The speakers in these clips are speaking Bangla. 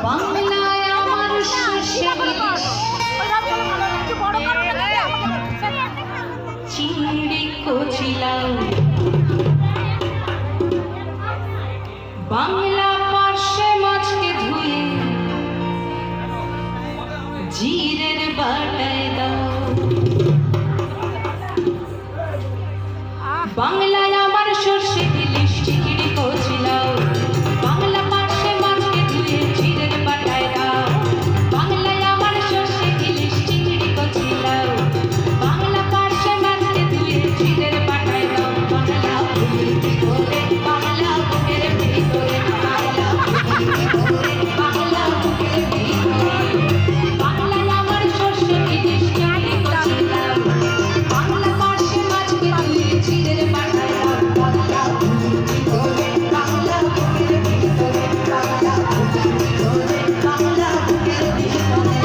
বাংলায় আমার চিংড়ি কচিলাও বাংলা পার্শ্বে মাছকে ধুয়ে জিরের বাটায় দাও। বাংলায় আমার সর্ষে ইলিশ চিংড়ি কচিলাও বাংলা পার্শ্বে মাছকে ধুয়ে জিরের বাটায় দাও। বাংলায় আমার সর্ষে ইলিশ চিংড়ি কচিলাও বাংলা পার্শ্বে মাছকে ধুয়ে জিরের বাটায় দাও। বাংলা বুকের ভিতরে বাংলা বুকের ভিতরে বাংলা বুকের ভিতরে বাংলায় আমার সর্ষে ইলিশ চিংড়ি কচিলাও বাংলা পার্শ্বে মাছকে ধুয়ে জিরের বাটায় দাও। বাংলা বুকের ভিতরে বাংলা বুকের ভিতরে বাংলা বুকের ভিতরে বাংলা বুকের ভিতরে।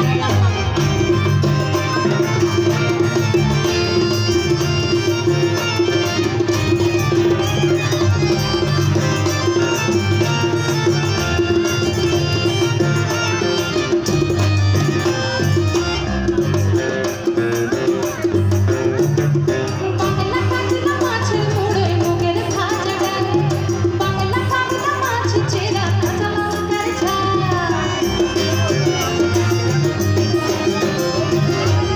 বাংলা কাতলা মাছের মুড়োয় মুগের ভাজা ডাল বাংলা কাতলা মাছ চেরা কাঁচা লঙ্কার ঝাল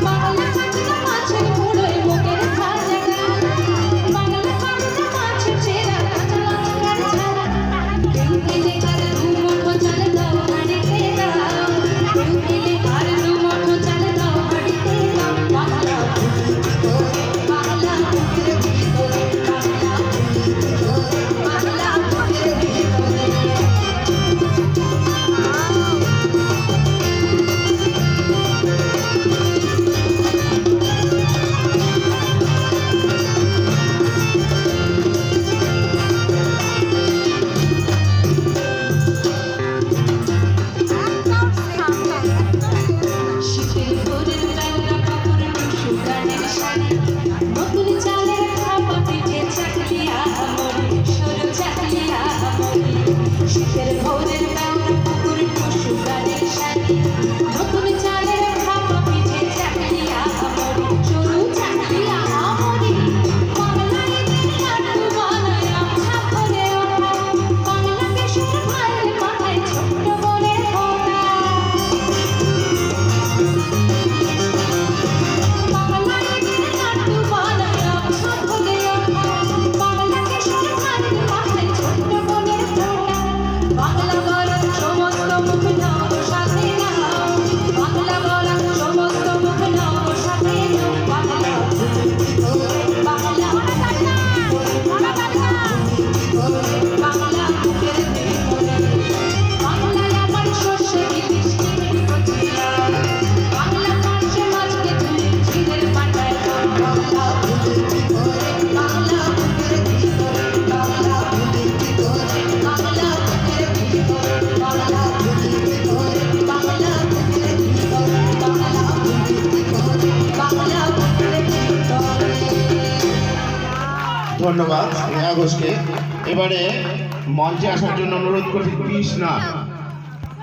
বাংলা কাতলা মাছের মুড়োয় মুগের ভাজা ডাল বাংলা কাতলা মাছ চেরা কাঁচা লঙ্কার ঝাল। কেউ পেলে আর দু মুঠো চাল দাও হাঁড়িতে দাও কেউ পেলে আর দু মুঠো চাল দাও হাঁড়িতে দাও। বাংলা বুকের ভিতরে বাংলা বুকের ভিতরে বাংলা বুকের ভিতরে। শীতের ভোরের বেলা কাপড় টুসু গানের শাড়ি নতুন চালের খাপা পিঠে চাকলিয়া মরি সরু চাকলিয়া মরি। শীতের ভোরের বেলা কাপড় টুসু গানের শাড়ি নতুন চালের খাপা পিঠে চাকলিয়া মরি সরু চাকলিয়া মরি। বাংলায় লাড্ডু বানায় আবছা করে ওঠা বাংলা কেশর ভাইয়ের মাথায় ছোট্ট বনের ফোঁটা। বাংলায় লাড্ডু বানায় আবছা করে ওঠা বাংলা কেশর ভাইয়ের মাথায় ছোট্ট বনের ফোঁটা। বাংলা বলার সমস্ত মুখ নাও সাথে নাও বাংলা বলার সমস্ত মুখ নাও সাথে নাও। বাংলা বুকের ভিতরে বাংলা বাংলা বুকের ভিতরে বাংলায় আমার সর্ষে ইলিশ চিংড়ি কচিলাও বাংলা পার্শ্বে মাছকে ধুয়ে জিরের বাটায় দাও। বাংলা বুকের ভিতরে বাংলা বুকের ভিতরে বাংলা বুকের ভিতরে বাংলা বুকের ভিতরে বাংলা বুকের ভিতরে বাংলা বুকের ভিতরে বাংলা বুকের ভিতরে বাংলা বুকের ভিতরে। ধন্যবাদ স্নেহা ঘোষকে। এবারে মঞ্চে আসার জন্য অনুরোধ করছি কৃষ্ণা।